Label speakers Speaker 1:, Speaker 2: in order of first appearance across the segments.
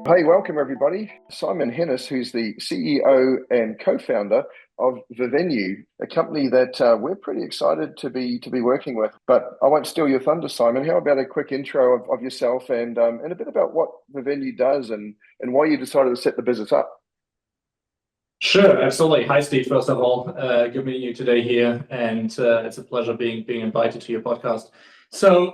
Speaker 1: Hey, welcome everybody. Simon Hennes, who's the CEO and co-founder of vivenu, a company that we're pretty excited to be working with. But I won't steal your thunder, Simon. How about a quick intro of yourself and a bit about what vivenu does and why you decided to set the business up?
Speaker 2: Sure, absolutely. Hi, Steve. First of all, good meeting you today here, and it's a pleasure being invited to your podcast. So,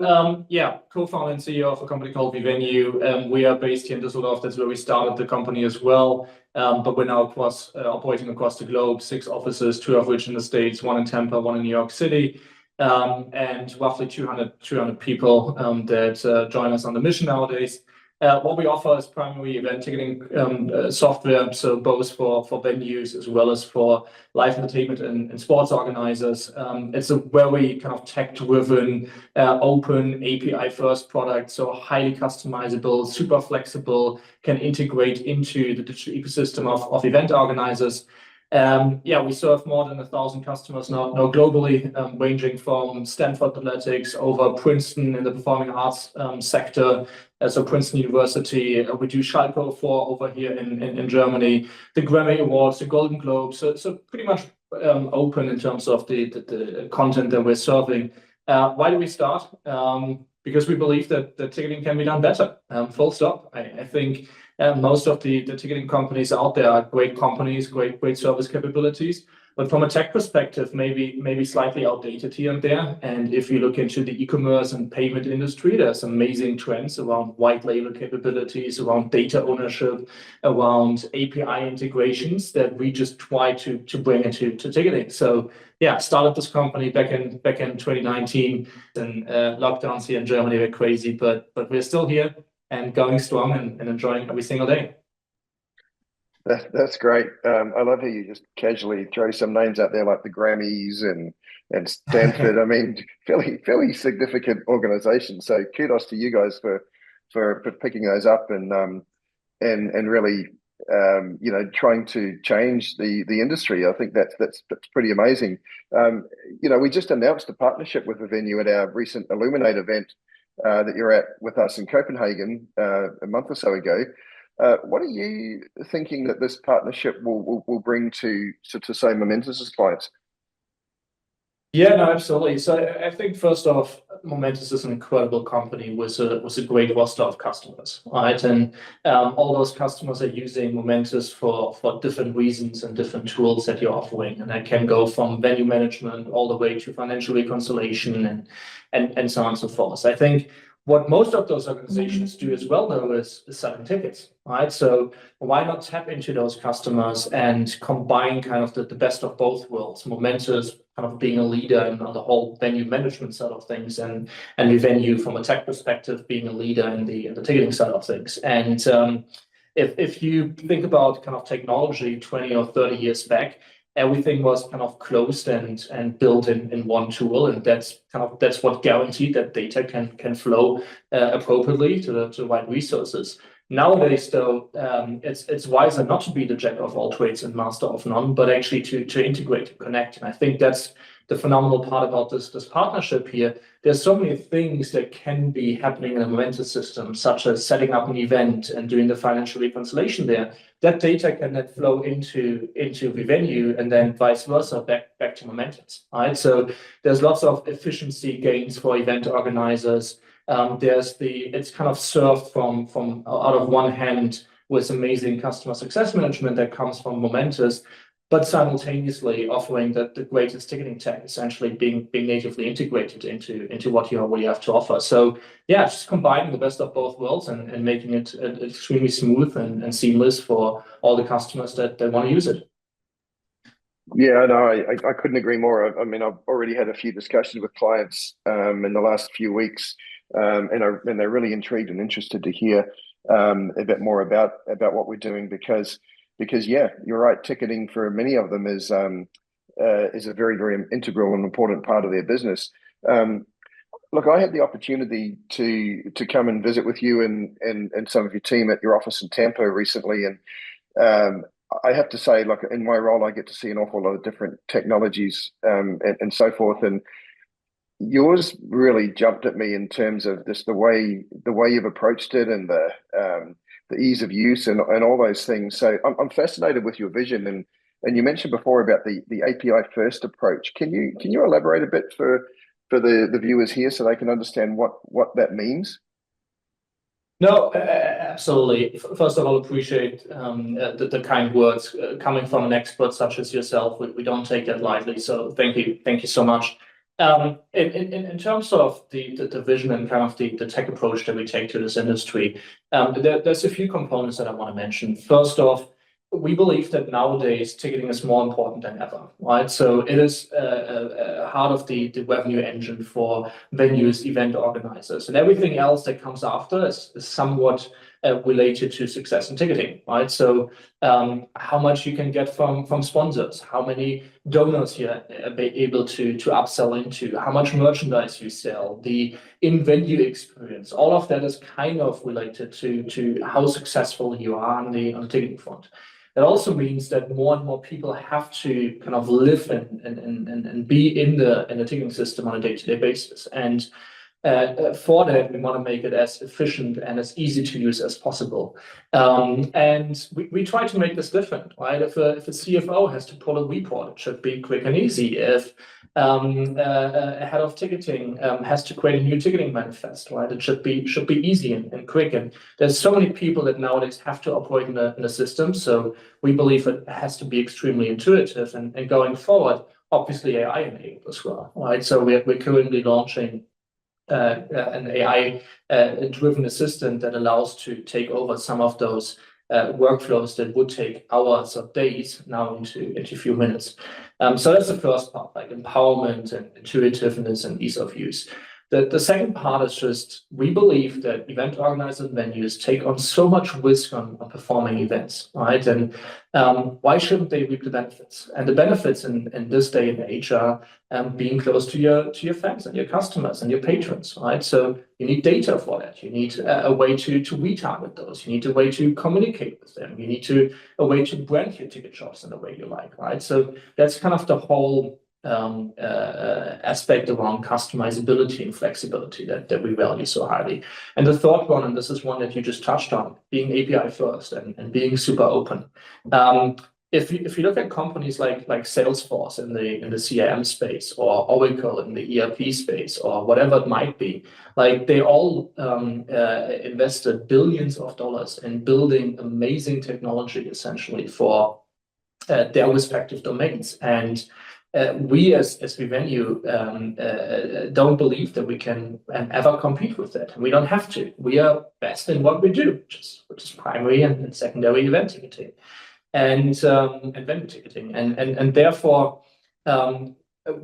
Speaker 2: co-founder and CEO of a company called vivenu. We are based here in Düsseldorf. That's where we started the company as well. But we're now operating across the globe, 6 offices, 2 of which in the States, 1 in Tampa, 1 in New York City, and roughly 200 people that join us on the mission nowadays. What we offer is primarily event ticketing software, so both for venues as well as for live entertainment and sports organizers. It's a very kind of tech-driven, open API-first product, so highly customizable, super flexible, can integrate into the digital ecosystem of event organizers. We serve more than 1,000 customers now globally, ranging from Stanford Athletics over Princeton in the performing arts sector. So Princeton University, we do Schalke for over here in Germany, the Grammy Awards, the Golden Globes. So pretty much open in terms of the content that we're serving. Why do we start? Because we believe that the ticketing can be done better. Full stop. I think most of the ticketing companies out there are great companies, great service capabilities, but from a tech perspective, maybe slightly outdated here and there. And if you look into the e-commerce and payment industry, there's amazing trends around white label capabilities, around data ownership, around API integrations that we just try to bring into ticketing. So started this company back in 2019, and lockdowns here in Germany were crazy, but we're still here and going strong and enjoying every single day.
Speaker 1: That's great. I love how you just casually throw some names out there like the Grammys and Stanford. I mean, fairly significant organizations. So kudos to you guys for picking those up and really trying to change the industry. I think that's pretty amazing. We just announced a partnership with vivenu at our recent Illuminate event that you're at with us in Copenhagen a month or so ago. What are you thinking that this partnership will bring to say Momentus' clients?
Speaker 2: Yeah, no, absolutely. So I think first off, Momentus is an incredible company with a great roster of customers, right? And all those customers are using Momentus for different reasons and different tools that you're offering. And that can go from venue management all the way to financial reconciliation and so on and so forth. I think what most of those organizations do as well, though, is selling tickets, right? So why not tap into those customers and combine kind of the best of both worlds? Momentus kind of being a leader in on the whole venue management side of things, and vivenu from a tech perspective being a leader in the ticketing side of things. And if you think about kind of technology 20 or 30 years back, everything was kind of closed and built in one tool, and that's what guaranteed that data can flow appropriately to the right resources. Nowadays, though, it's wiser not to be the jack of all trades and master of none, but actually to integrate and connect. And I think that's the phenomenal part about this partnership here. There's so many things that can be happening in a Momentus system, such as setting up an event and doing the financial reconciliation there. That data can then flow into vivenu and then vice versa back to Momentus, right? So there's lots of efficiency gains for event organizers. It's kind of served from out of one hand with amazing customer success management that comes from Momentus, but simultaneously offering the greatest ticketing tech, essentially being natively integrated into what you already have to offer. So just combining the best of both worlds and making it extremely smooth and seamless for all the customers that want to use it.
Speaker 1: Yeah, no, I couldn't agree more. I mean, I've already had a few discussions with clients in the last few weeks, and they're really intrigued and interested to hear a bit more about what we're doing because you're right. Ticketing for many of them is a very, very integral and important part of their business. Look, I had the opportunity to come and visit with you and some of your team at your office in Tampa recently, and I have to say, like in my role, I get to see an awful lot of different technologies and so forth. And yours really jumped at me in terms of just the way you've approached it and the the ease of use and all those things. So I'm fascinated with your vision, and you mentioned before about the API first approach. Can you elaborate a bit for the viewers here so they can understand what that means?
Speaker 2: No, absolutely. First of all, appreciate the kind words coming from an expert such as yourself. We don't take that lightly. So thank you so much. In terms of the vision and kind of the tech approach that we take to this industry, there's a few components that I want to mention. First off, we believe that nowadays ticketing is more important than ever, right? So it is heart of the revenue engine for venues, event organizers, and everything else that comes after is somewhat related to success in ticketing, right? So how much you can get from sponsors, how many donors you're able to upsell into, how much merchandise you sell, the in-venue experience, all of that is kind of related to how successful you are on the ticketing front. That also means that more and more people have to kind of live and be in the ticketing system on a day-to-day basis. And for that, we want to make it as efficient and as easy to use as possible. And we try to make this different, right? If a CFO has to pull a report, it should be quick and easy. If a head of ticketing has to create a new ticketing manifest, right? It should be easy and quick. And there's so many people that nowadays have to operate in the system. So we believe it has to be extremely intuitive. And going forward, obviously AI enabled as well, right? So we're currently launching an AI-driven assistant that allows to take over some of those workflows that would take hours or days now into a few minutes. So that's the first part, like empowerment and intuitiveness and ease of use. The second part is just, we believe that event organizers and venues take on so much risk on performing events, right? And why shouldn't they reap the benefits? And the benefits in this day and age are being close to your fans and your customers and your patrons, right? So you need data for that. You need a way to retarget those. You need a way to communicate with them. You need a way to brand your ticket shops in the way you like, right? So that's kind of the whole aspect around customizability and flexibility that we value so highly. And the third one, and this is one that you just touched on, being API first and being super open. If you look at companies like Salesforce in the CRM space, or Oracle in the ERP space, or whatever it might be, like they all invested billions of dollars in building amazing technology essentially for their respective domains. And we as vivenu don't believe that we can ever compete with that. We don't have to. We are best in what we do, which is primary and secondary event ticketing and venue ticketing. And therefore,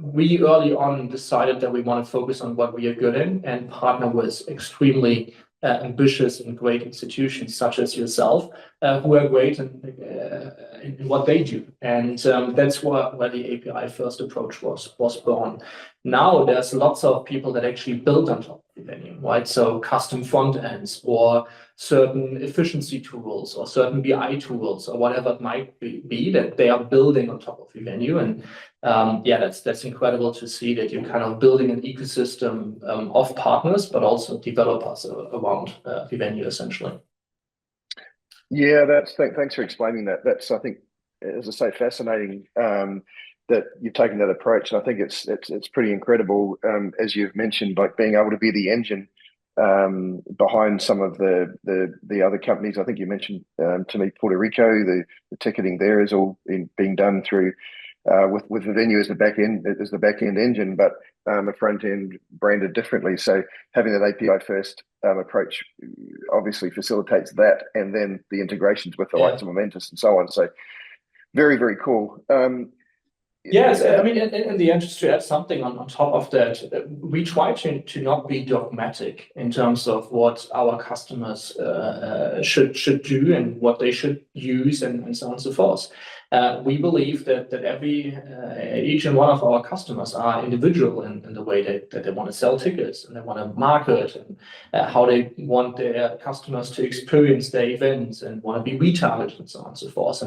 Speaker 2: we early on decided that we want to focus on what we are good in and partner with extremely ambitious and great institutions such as yourself, who are great in what they do. And that's where the API first approach was born. Now there's lots of people that actually build on top of vivenu, right? So custom front ends or certain efficiency tools or certain BI tools or whatever it might be that they are building on top of vivenu. And that's incredible to see that you're kind of building an ecosystem of partners, but also developers around vivenu essentially.
Speaker 1: Yeah, thanks for explaining that. That's, I think, as I say, fascinating that you've taken that approach. And I think it's pretty incredible, as you've mentioned, like being able to be the engine behind some of the other companies. I think you mentioned to me Puerto Rico, the ticketing there is all being done through with the venue as the back end engine, but a front end branded differently. So having that API first approach obviously facilitates that, and then the integrations with the likes of Momentus and so on. So very, very cool.
Speaker 2: Yes, I mean, in the interest to add something on top of that, we try to not be dogmatic in terms of what our customers should do and what they should use and so on and so forth. We believe that each and one of our customers are individual in the way that they want to sell tickets and they want to market and how they want their customers to experience their events and want to be retargeted and so on and so forth.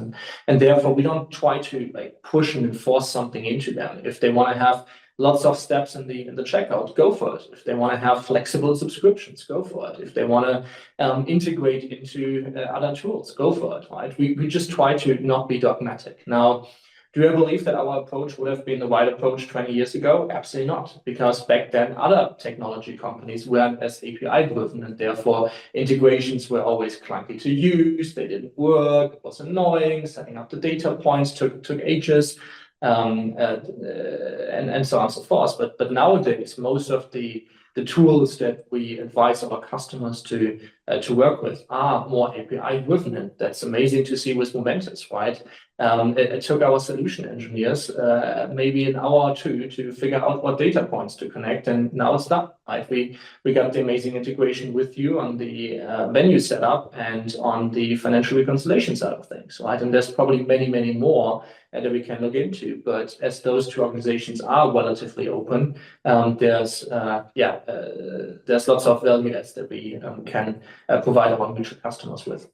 Speaker 2: And therefore, we don't try to like push and enforce something into them. If they want to have lots of steps in the checkout, go for it. If they want to have flexible subscriptions, go for it. If they want to integrate into other tools, go for it, right? We just try to not be dogmatic. Now, do I believe that our approach would have been the right approach 20 years ago? Absolutely not, because back then other technology companies weren't as API driven, and therefore integrations were always clunky to use, they didn't work, it was annoying, setting up the data points took ages, and so on and so forth. But nowadays, most of the tools that we advise our customers to work with are more API driven, and that's amazing to see with Momentus, right? It took our solution engineers maybe an hour or two to figure out what data points to connect, and now it's done, right? We got the amazing integration with you on the venue setup and on the financial reconciliation side of things, right? And there's probably many more that we can look into. But as those two organizations are relatively open, there's lots of value adds that we can provide our mutual customers with.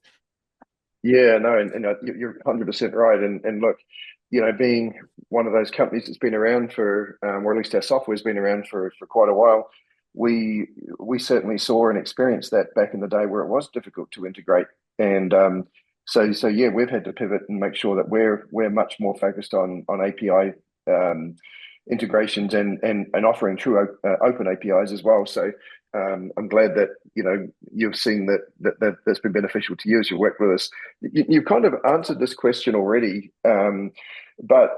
Speaker 1: Yeah, no, and you're 100% right. And look, being one of those companies that's been around for, or at least our software's been around for quite a while, we certainly saw and experienced that back in the day where it was difficult to integrate. And so yeah, we've had to pivot and make sure that we're much more focused on API integrations and offering true open APIs as well. So I'm glad that you've seen that's been beneficial to you as you work with us. You've kind of answered this question already, but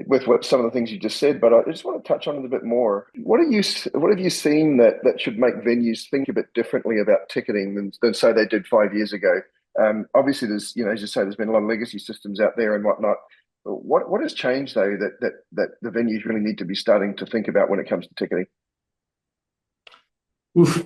Speaker 1: with some of the things you just said. But I just want to touch on it a bit more. What have you seen that should make venues think a bit differently about ticketing than say they did 5 years ago? Obviously, there's as you say, there's been a lot of legacy systems out there and whatnot. What has changed though that the venues really need to be starting to think about when it comes to ticketing?
Speaker 2: Oof.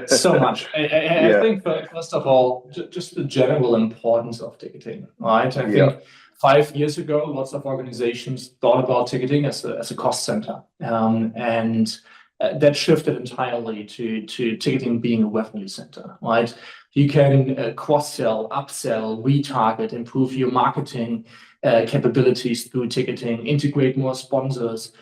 Speaker 2: So much. I think first of all, just the general importance of ticketing, right? I think 5 years ago, lots of organizations thought about ticketing as a cost center, and that shifted entirely to ticketing being a revenue center, right? You can cross-sell, upsell, retarget, improve your marketing capabilities through ticketing, integrate more sponsors,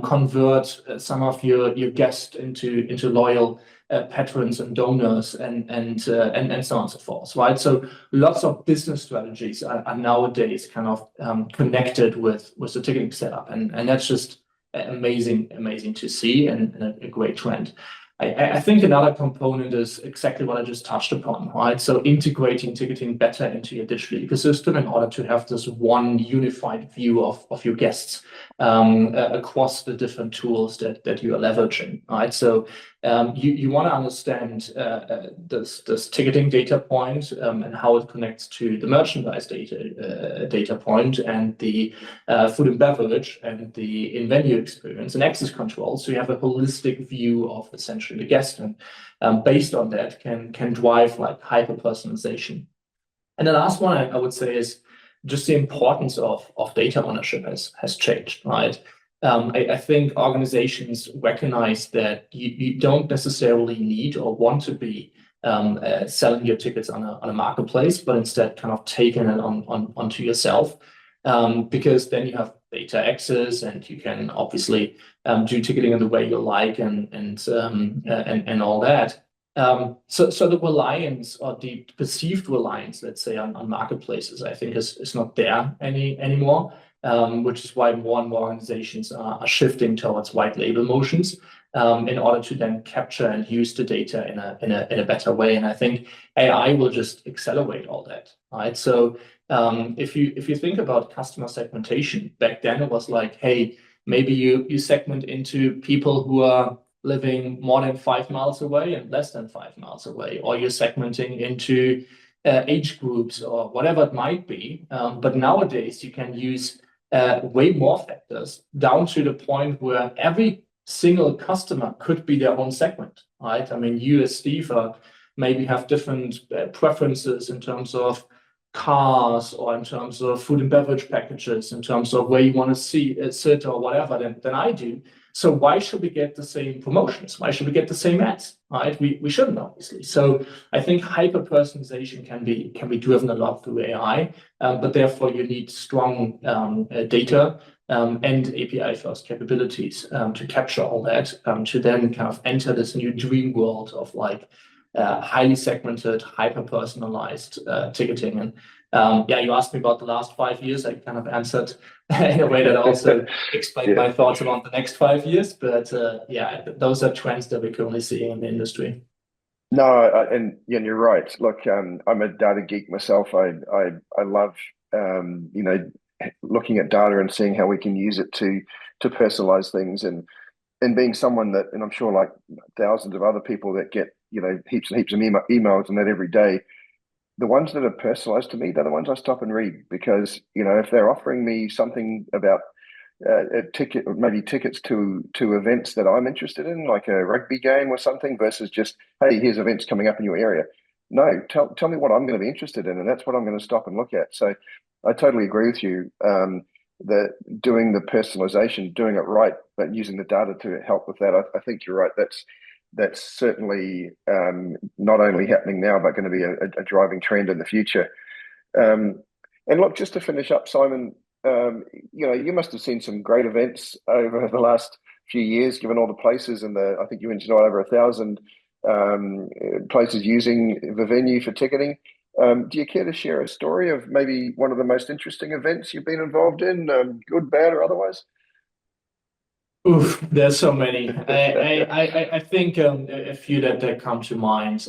Speaker 2: convert some of your guests into loyal patrons and donors, and so on and so forth, right? So lots of business strategies are nowadays kind of connected with the ticketing setup, and that's just amazing to see, and a great trend. I think another component is exactly what I just touched upon, right? So integrating ticketing better into your digital ecosystem in order to have this one unified view of your guests across the different tools that you are leveraging, right? So you want to understand this ticketing data point and how it connects to the merchandise data point and the food and beverage and the in-venue experience and access control. So you have a holistic view of essentially the guest, and based on that can drive like hyper-personalization. And the last one I would say is just the importance of data ownership has changed, right? I think organizations recognize that you don't necessarily need or want to be selling your tickets on a marketplace, but instead kind of taking it onto yourself, because then you have data access and you can obviously do ticketing in the way you like and all that. So the reliance or the perceived reliance, let's say, on marketplaces, I think is not there anymore, which is why more and more organizations are shifting towards white label motions in order to then capture and use the data in a better way. And I think AI will just accelerate all that, right? So if you think about customer segmentation, back then it was like, hey, maybe you segment into people who are living more than 5 miles away and less than 5 miles away, or you're segmenting into age groups or whatever it might be. But nowadays you can use way more factors, down to the point where every single customer could be their own segment, right? I mean, you as Steve maybe have different preferences in terms of cars or in terms of food and beverage packages, in terms of where you want to sit or whatever than I do. So why should we get the same promotions? Why should we get the same ads, right? We shouldn't, obviously. So I think hyper-personalization can be driven a lot through AI, but therefore you need strong data and API first capabilities to capture all that, to then kind of enter this new dream world of like highly segmented, hyper-personalized ticketing. And yeah, you asked me about the last 5 years. I kind of answered in a way that also explained
Speaker 1: Yeah.
Speaker 2: my thoughts about the next 5 years. But yeah, those are trends that we're currently seeing in the industry.
Speaker 1: No, and yeah, you're right. Look, I'm a data geek myself. I love looking at data and seeing how we can use it to personalize things, and being someone that, and I'm sure like thousands of other people that get heaps and heaps of emails and that every day, the ones that are personalized to me, they're the ones I stop and read, because if they're offering me something about a ticket, maybe tickets to events that I'm interested in, like a rugby game or something, versus just, hey, here's events coming up in your area. No, tell me what I'm going to be interested in, and that's what I'm going to stop and look at. So I totally agree with you. That doing the personalization, doing it right, but using the data to help with that, I think you're right. That's certainly not only happening now, but going to be a driving trend in the future. And look, just to finish up, Simon, you must have seen some great events over the last few years, given all the places, and I think you mentioned over 1,000 places using vivenu for ticketing. Do you care to share a story of maybe one of the most interesting events you've been involved in, good, bad, or otherwise?
Speaker 2: Oof, there's so many. I think a few that come to mind.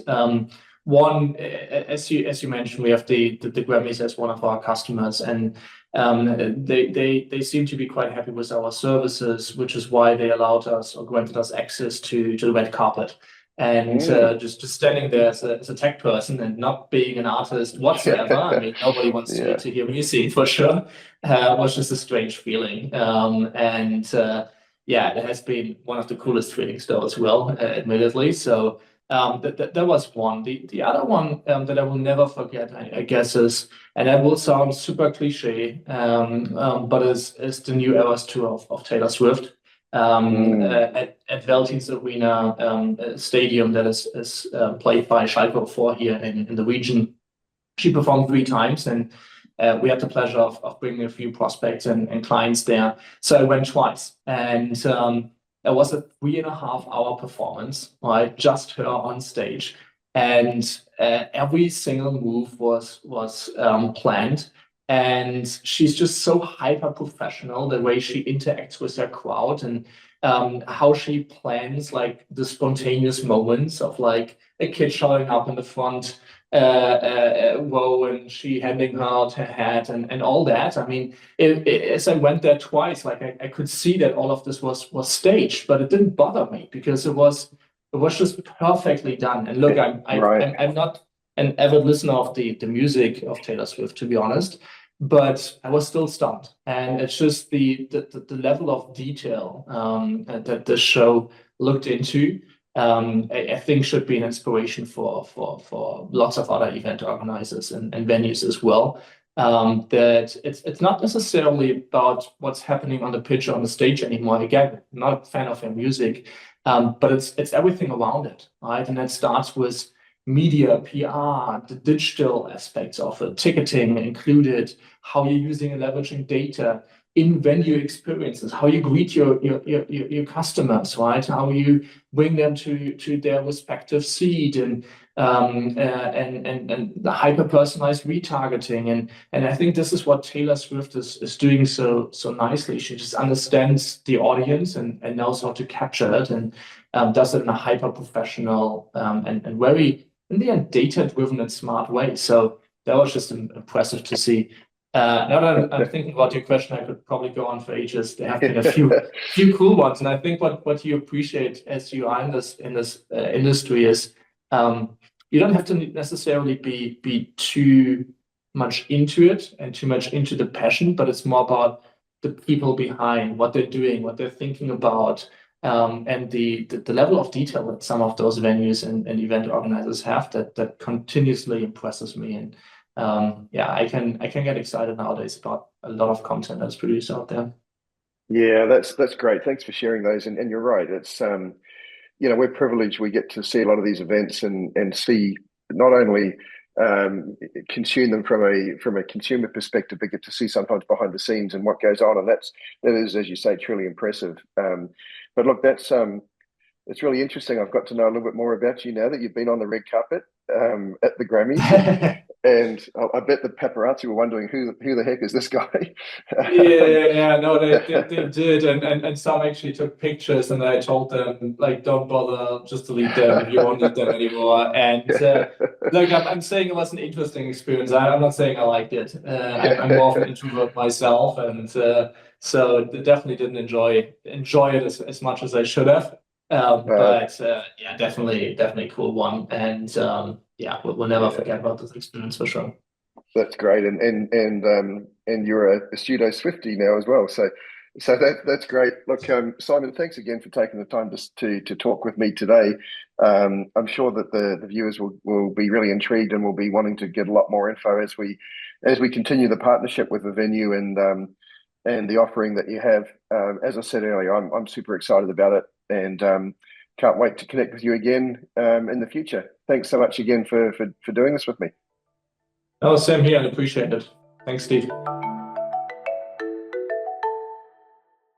Speaker 2: One, as you mentioned, we have the Grammys as one of our customers, and they seem to be quite happy with our services, which is why they allowed us or granted us access to the red carpet. And just standing there as a tech person and not being an artist whatsoever, I mean, nobody wants
Speaker 1: Yeah.
Speaker 2: to hear music for sure, was just a strange feeling. Yeah, it has been one of the coolest feelings though as well, admittedly. So that was one. The other one that I will never forget, I guess, is, and that will sound super cliche, but is the New Eras tour of Taylor Swift at Veltins Arena stadium that is played by Schalke 04 here in the region. She performed 3 times, and we had the pleasure of bringing a few prospects and clients there. So I went twice, and it was a 3.5 hour performance, right? Just her on stage, and every single move was planned. And she's just so hyper professional, the way she interacts with her crowd, and how she plans like the spontaneous moments of like a kid showing up in the front row and she handing her out her hat and all that. I mean, as I went there twice, like I could see that all of this was staged, but it didn't bother me because it was just perfectly done. And look, I'm not an avid listener of the music of Taylor Swift, to be honest, but I was still stunned. And it's just the level of detail that the show looked into. I think should be an inspiration for lots of other event organizers and venues as well. That it's not necessarily about what's happening on the pitch or on the stage anymore. Again, I'm not a fan of her music, but it's everything around it, right? And that starts with media, PR, the digital aspects of it, ticketing included, how you're using and leveraging data, in-venue experiences, how you greet your customers, right? How you bring them to their respective seat, and the hyper-personalized retargeting. And I think this is what Taylor Swift is doing so nicely. She just understands the audience and knows how to capture it, and does it in a hyper-professional and very, in the end, data-driven and smart way. So that was just impressive to see. Now that I'm thinking about your question, I could probably go on for ages. There have been a few cool ones, and I think what you appreciate as you are in this industry is you don't have to necessarily be too much into it and too much into the passion, but it's more about the people behind what they're doing, what they're thinking about, and the level of detail that some of those venues and event organizers have that continuously impresses me. And yeah, I can get excited nowadays about a lot of content that's produced out there.
Speaker 1: Yeah, that's great. Thanks for sharing those. And you're right. It's we're privileged. We get to see a lot of these events and see not only consume them from a consumer perspective, but get to see sometimes behind the scenes and what goes on, and that is, as you say, truly impressive. But look, that's it's really interesting. I've got to know a little bit more about you now that you've been on the red carpet at the Grammys, and I bet the paparazzi were wondering who the heck is this guy?
Speaker 2: Yeah, no, they did, and some actually took pictures, and I told them, like, don't bother, just delete them, you won't need them anymore. And look, I'm saying it was an interesting experience. I'm not saying I liked it. I'm more of an introvert myself, and so definitely didn't enjoy it as much as I should have. But yeah, definitely cool one, and yeah, we'll never forget about this experience for sure.
Speaker 1: That's great, and you're a pseudo Swiftie now as well. So that's great. Look, Simon, thanks again for taking the time to talk with me today. I'm sure that the viewers will be really intrigued and will be wanting to get a lot more info as we continue the partnership with the venue and the offering that you have. As I said earlier, I'm super excited about it, and can't wait to connect with you again in the future. Thanks so much again for doing this with me.
Speaker 2: Oh, same here, and appreciate it. Thanks, Steve.